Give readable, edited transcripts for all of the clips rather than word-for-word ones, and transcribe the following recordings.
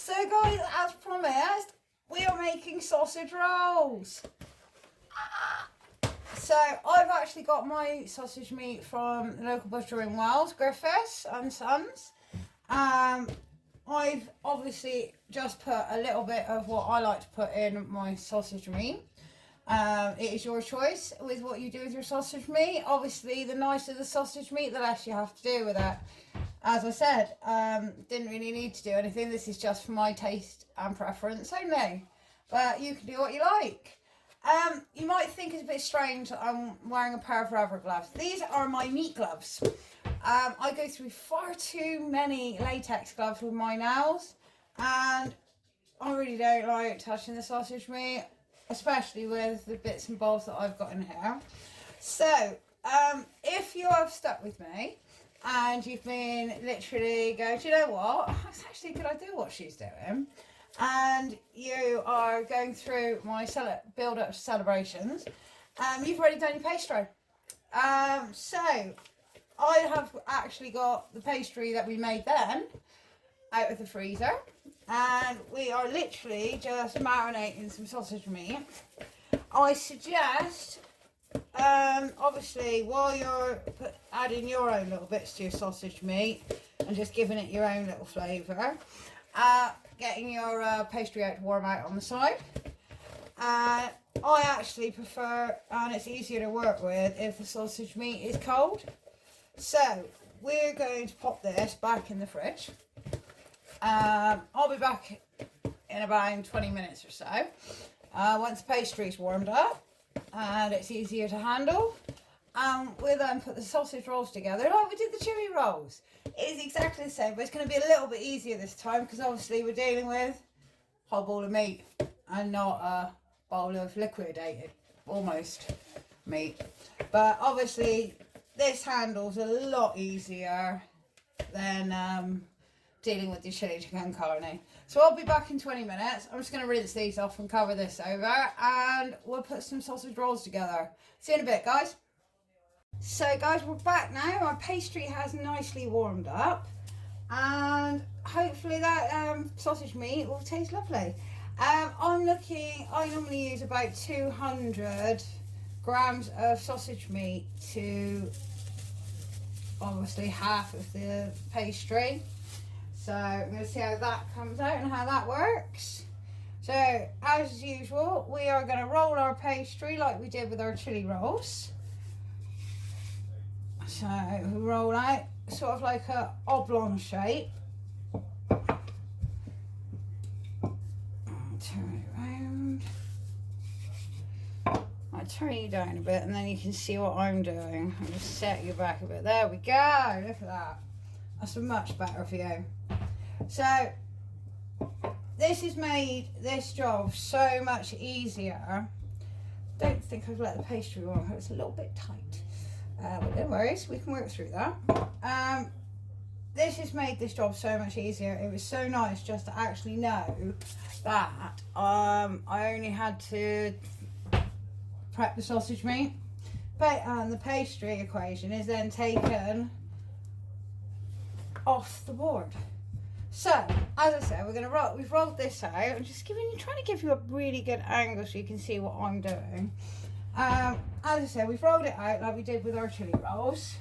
So guys, as promised, we are making sausage rolls. So I've actually got my sausage meat from the local butcher in Wales, Griffiths and Sons. I've obviously just put a little bit of what I like to put in my sausage meat. It is your choice with what you do with your sausage meat. Obviously, the nicer the sausage meat, the less you have to do with it. As I said, didn't really need to do anything. This is just for my taste and preference only. But you can do what you like. You might think it's a bit strange that I'm wearing a pair of rubber gloves. These are my meat gloves. I go through far too many latex gloves with my nails, and I really don't like touching the sausage meat, especially with the bits and bobs that I've got in here. So, if you have stuck with me and you've been literally going, do you know what? That's actually a good idea what she's doing. And you are going through my build-up to celebrations, you've already done your pastry. So I have actually got the pastry that we made then out of the freezer, and we are literally just marinating some sausage meat. I suggest, obviously, while you're adding your own little bits to your sausage meat and just giving it your own little flavour, getting your pastry out to warm out on the side. I actually prefer, and it's easier to work with, if the sausage meat is cold. So we're going to pop this back in the fridge. I'll be back in about 20 minutes or so. Once the pastry's warmed up and it's easier to handle. We'll then put the sausage rolls together like we did the chili rolls. It is exactly the same, but it's going to be a little bit easier this time because obviously we're dealing with a whole bowl of meat and not a bowl of liquidated, almost, meat. But obviously this handle's a lot easier than dealing with the chili con carne. So I'll be back in 20 minutes. I'm just going to rinse these off and cover this over, and we'll put some sausage rolls together. See you in a bit, guys. So guys, we're back now. Our pastry has nicely warmed up, and hopefully that sausage meat will taste lovely. I normally use about 200 grams of sausage meat to obviously half of the pastry. So I'm going to see how that comes out and how that works. So as usual, we are going to roll our pastry like we did with our chili rolls. So we roll out sort of like a oblong shape. Turn it around. I'll turn you down a bit and then you can see what I'm doing. I'll just set you back a bit. There we go. Look at that. That's a much better view. So this has made this job so much easier. Don't think I've let the pastry on. It's a little bit tight. But no worries, we can work through that. This has made this job so much easier. It was so nice just to actually know that I only had to prep the sausage meat, and the pastry equation is then taken off the board. So, as I said, we've rolled this out. I'm just trying to give you a really good angle so you can see what I'm doing. As I said, we've rolled it out like we did with our chili rolls.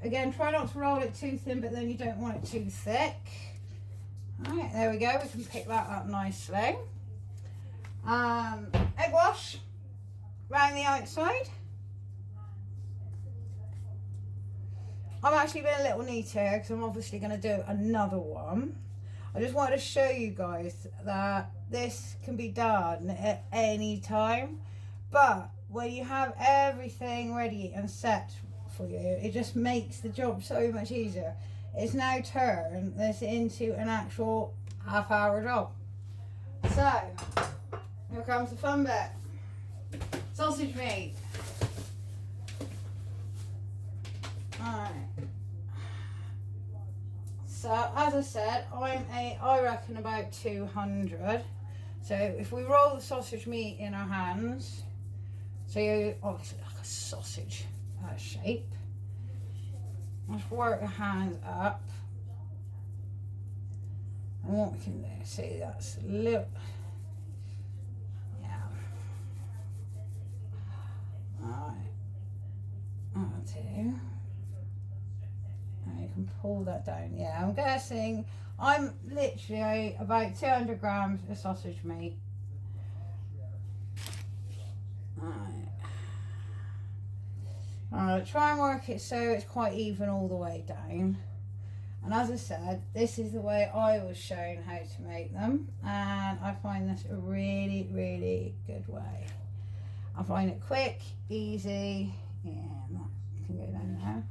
Again, try not to roll it too thin, but then you don't want it too thick. Alright, there we go. We can pick that up nicely. Egg wash around the outside. I'm actually being a little neat here because I'm obviously going to do another one. I just wanted to show you guys that this can be done at any time, but when you have everything ready and set for you, it just makes the job so much easier. It's now turned this into an actual half-hour job. So here comes the fun bit. Sausage meat. Alright. So as I said, I reckon about 200. So if we roll the sausage meat in our hands, so you obviously like a sausage shape, just work your hands up And what we can do, see that's a little, yeah. Alright, that'll do. Now you can pull that down. Yeah, I'm guessing I'm literally about 200 grams of sausage meat. Alright. Alright, try and work it so it's quite even all the way down. And as I said, this is the way I was shown how to make them, and I find this a really, really good way. I find it quick, easy, yeah, that can go down there.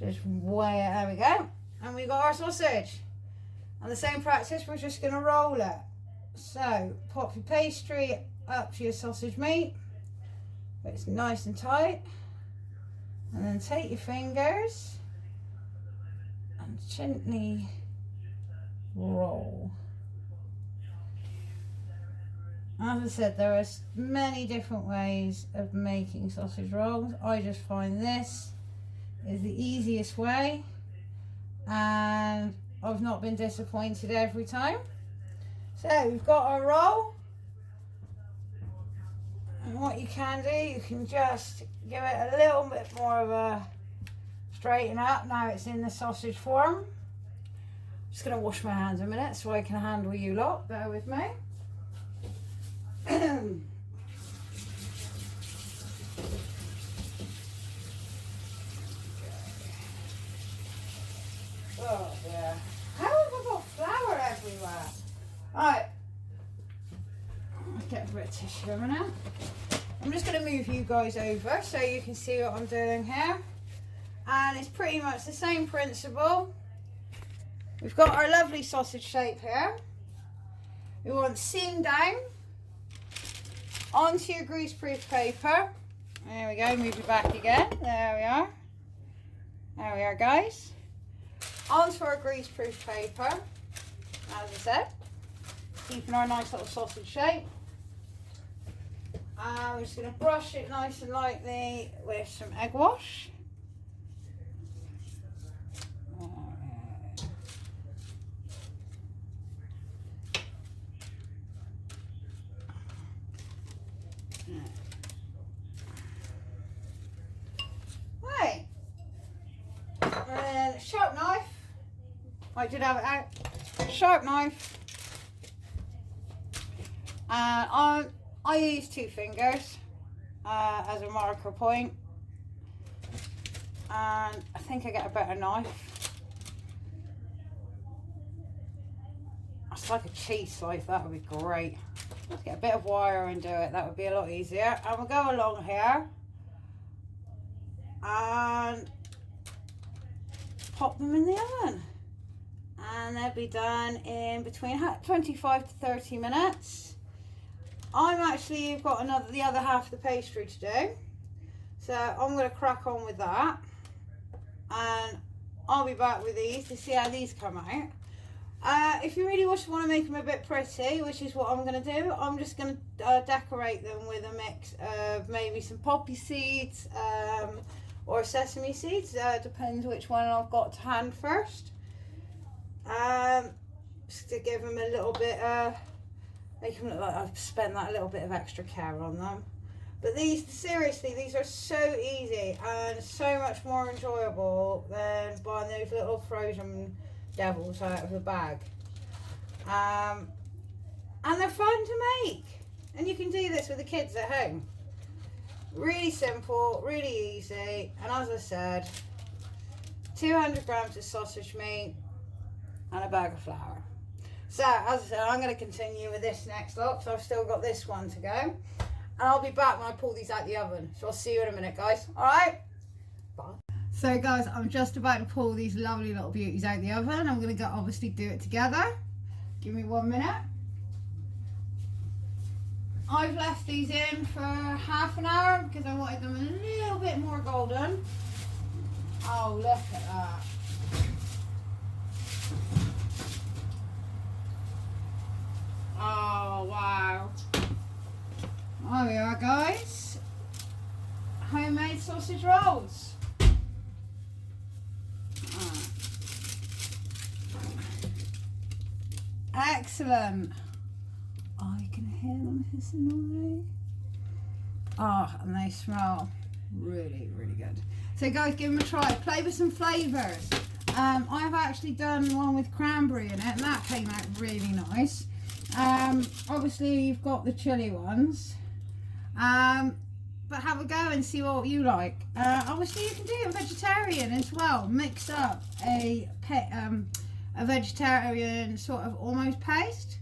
Just weigh it, there we go. And we got our sausage. And the same practice, we're just gonna roll it. So, pop your pastry up to your sausage meat, but it's nice and tight. And then take your fingers and gently roll. As I said, there are many different ways of making sausage rolls. I just find this is the easiest way, and I've not been disappointed every time. So we've got our roll, and what you can do, you can just give it a little bit more of a straighten up. Now it's in the sausage form. I'm just going to wash my hands a minute so I can handle you lot. Bear with me. Oh yeah. How have I got flour everywhere? Alright. I'll get a bit of tissue a minute. I'm just going to move you guys over so you can see what I'm doing here. And it's pretty much the same principle. We've got our lovely sausage shape here. We want seam down onto your greaseproof paper. There we go, move it back again. There we are. There we are, guys. Onto our greaseproof paper, as I said, keeping our nice little sausage shape. And we're just going to brush it nice and lightly with some egg wash. Right, and then a sharp knife. I did have it out. Sharp knife. And I use 2 fingers as a marker point. And I think I get a better knife. It's like a cheese slice, that would be great. Let's get a bit of wire and do it, that would be a lot easier. And we'll go along here and pop them in the oven. And they'll be done in between 25 to 30 minutes. I've got the other half of the pastry to do. So I'm going to crack on with that. And I'll be back with these to see how these come out. If you really want to make them a bit pretty, which is what I'm going to do, I'm just going to decorate them with a mix of maybe some poppy seeds or sesame seeds. Depends which one I've got to hand first. Just to give them a little bit, make them look like I've spent that little bit of extra care on them. But these, seriously, these are so easy and so much more enjoyable than buying those little frozen devils out of a bag. And they're fun to make. And you can do this with the kids at home. Really simple, really easy. And as I said, 200 grams of sausage meat and a bag of flour. So, as I said, I'm going to continue with this next lot, so I've still got this one to go. And I'll be back when I pull these out the oven. So I'll see you in a minute, guys. Alright? Bye. So, guys, I'm just about to pull these lovely little beauties out the oven. I'm going to obviously do it together. Give me 1 minute. I've left these in for half an hour because I wanted them a little bit more golden. Oh, look at that. Oh, wow. There we are, guys. Homemade sausage rolls. excellent. I can hear them hissing already. Oh, and they smell really, really good. So guys, give them a try. Play with some flavours. I've actually done one with cranberry in it, and that came out really nice. Obviously you've got the chili ones, but have a go and see what you like. Obviously you can do it vegetarian as well. Mix up a vegetarian sort of almost paste,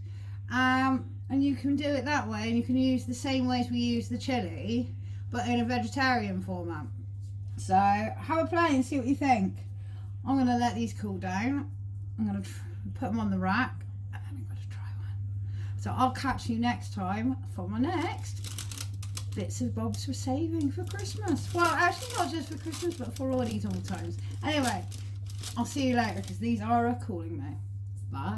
and you can do it that way, and you can use the same way as we use the chili, but in a vegetarian format. So have a play and see what you think. I'm going to let these cool down. I'm going to put them on the rack, and then I'm going to try one. So I'll catch you next time for my next bits of bobs we're saving for Christmas. Well, actually not just for Christmas, but for all these all times. Anyway, I'll see you later, because these are a calling me. Bye.